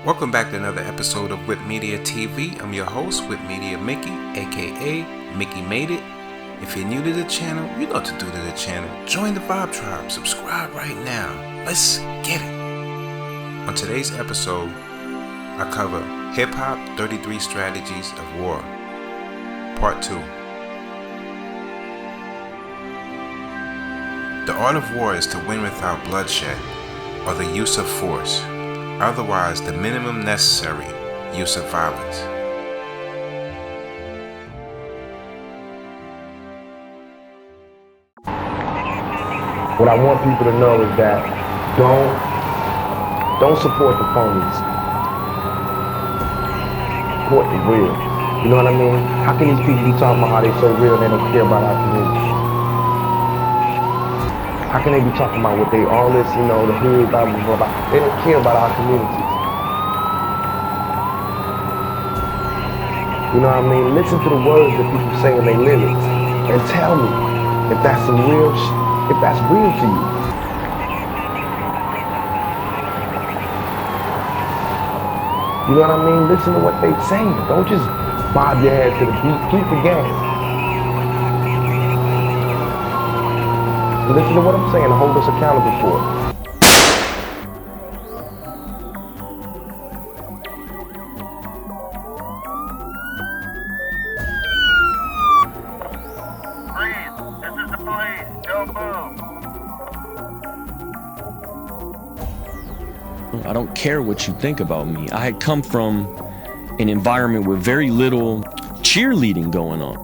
Welcome back to another episode of Whip Media TV. I'm your host, Whip Media Mickey, aka Mickey Made It. If you're new to the channel, you know what to do to the channel. Join the Vibe Tribe, subscribe right now. Let's get it. On today's episode, I cover Hip Hop 33 Strategies of War, Part 2. The art of war is to win without bloodshed or the use of force, otherwise the minimum necessary use of violence. What I want people to know is that don't support the phonies. Support the real. You know what I mean? How can these people be talking about how they so real and they don't care about our community? How can they be talking about what they all this, the hood, blah, blah, blah, blah. They don't care about our communities. You know what I mean? Listen to the words that people say in their lyrics and tell me if that's some real if that's real to you. You know what I mean? Listen to what they saying. Don't just bob your head to the beat. Keep the game. Listen to what I'm saying and hold us accountable for it. I don't care what you think about me. I had come from an environment with very little cheerleading going on.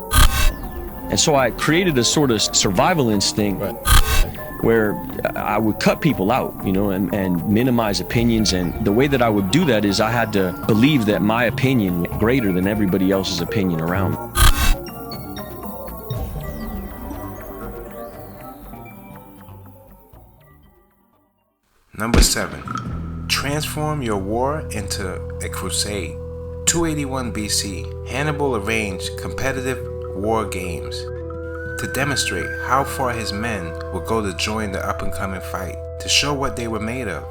And so I created a sort of survival instinct where I would cut people out, and minimize opinions. And the way that I would do that is I had to believe that my opinion was greater than everybody else's opinion around me. Number 7. Transform your war into a crusade. 281 BC, Hannibal arranged competitive war games to demonstrate how far his men would go to join the up-and-coming fight, to show what they were made of.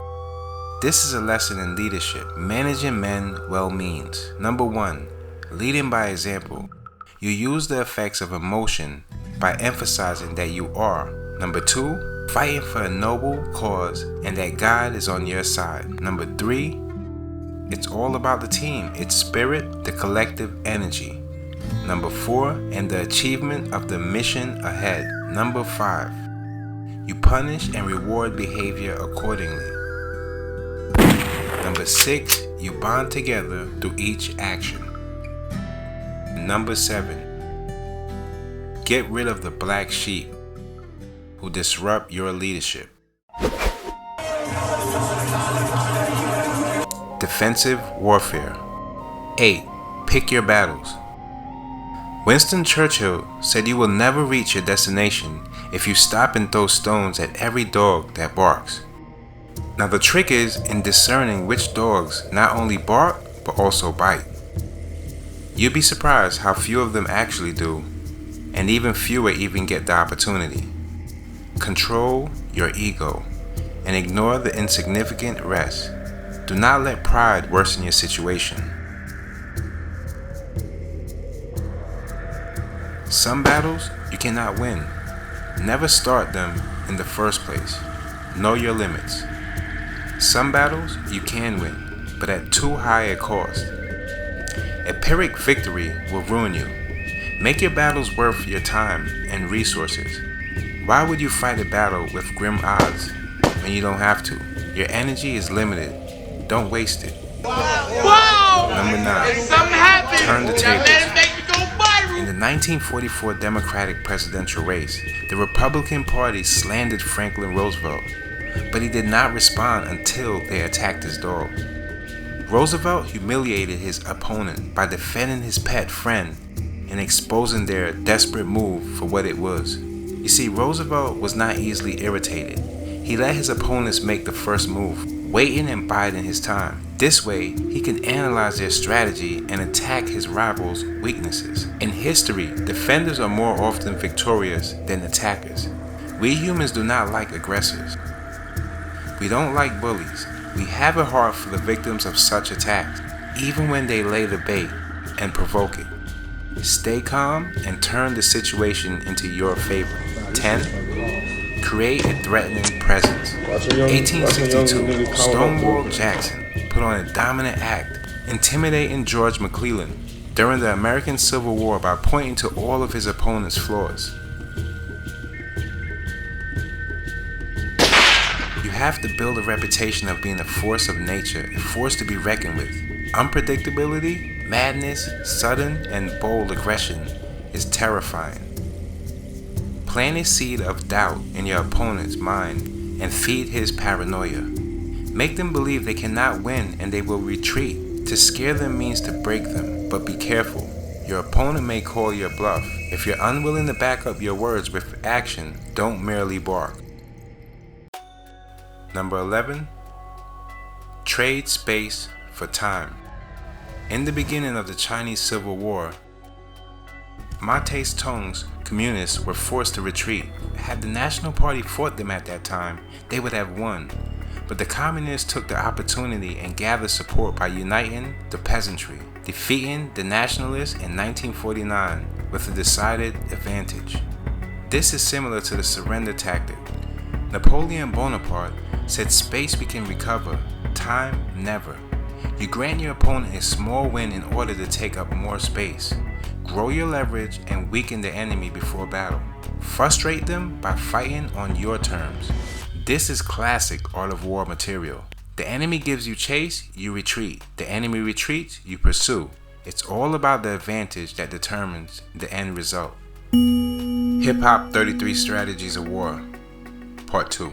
This is a lesson in leadership. Managing men well means: number 1, leading by example. You use the effects of emotion by emphasizing that you are. Number 2, fighting for a noble cause and that God is on your side. Number 3, it's all about the team, its spirit, the collective energy. Number 4, and the achievement of the mission ahead. Number 5, you punish and reward behavior accordingly. Number 6, you bond together through each action. Number 7, get rid of the black sheep who disrupt your leadership. Defensive warfare. 8. Pick your battles. Winston Churchill said you will never reach your destination if you stop and throw stones at every dog that barks. Now the trick is in discerning which dogs not only bark but also bite. You'd be surprised how few of them actually do, and even fewer even get the opportunity. Control your ego and ignore the insignificant rest. Do not let pride worsen your situation. Some battles you cannot win. Never start them in the first place. Know your limits. Some battles you can win, but at too high a cost. A Pyrrhic victory will ruin you. Make your battles worth your time and resources. Why would you fight a battle with grim odds when you don't have to? Your energy is limited. Don't waste it. Wow! Number 9. Turn the tables. In the 1944 Democratic presidential race, the Republican Party slandered Franklin Roosevelt, but he did not respond until they attacked his dog. Roosevelt humiliated his opponent by defending his pet friend and exposing their desperate move for what it was. You see, Roosevelt was not easily irritated. He let his opponents make the first move, waiting and biding his time. This way, he can analyze their strategy and attack his rivals' weaknesses. In history, defenders are more often victorious than attackers. We humans do not like aggressors. We don't like bullies. We have a heart for the victims of such attacks, even when they lay the bait and provoke it. Stay calm and turn the situation into your favor. 10. Create a threatening presence. 1862, Stonewall Jackson put on a dominant act, intimidating George McClellan during the American Civil War by pointing to all of his opponent's flaws. You have to build a reputation of being a force of nature, a force to be reckoned with. Unpredictability, madness, sudden and bold aggression is terrifying. Plant a seed of doubt in your opponent's mind and feed his paranoia. Make them believe they cannot win and they will retreat. To scare them means to break them, but be careful. Your opponent may call your bluff. If you're unwilling to back up your words with action, don't merely bark. Number 11. Trade space for time. In the beginning of the Chinese Civil War, Mao's Tong's communists were forced to retreat. Had the National Party fought them at that time, they would have won. But the communists took the opportunity and gathered support by uniting the peasantry, defeating the nationalists in 1949 with a decided advantage. This is similar to the surrender tactic. Napoleon Bonaparte said space we can recover, time never. You grant your opponent a small win in order to take up more space. Grow your leverage and weaken the enemy before battle. Frustrate them by fighting on your terms. This is classic art of war material. The enemy gives you chase, you retreat. The enemy retreats, you pursue. It's all about the advantage that determines the end result. Hip Hop 33 Strategies of War, Part 2.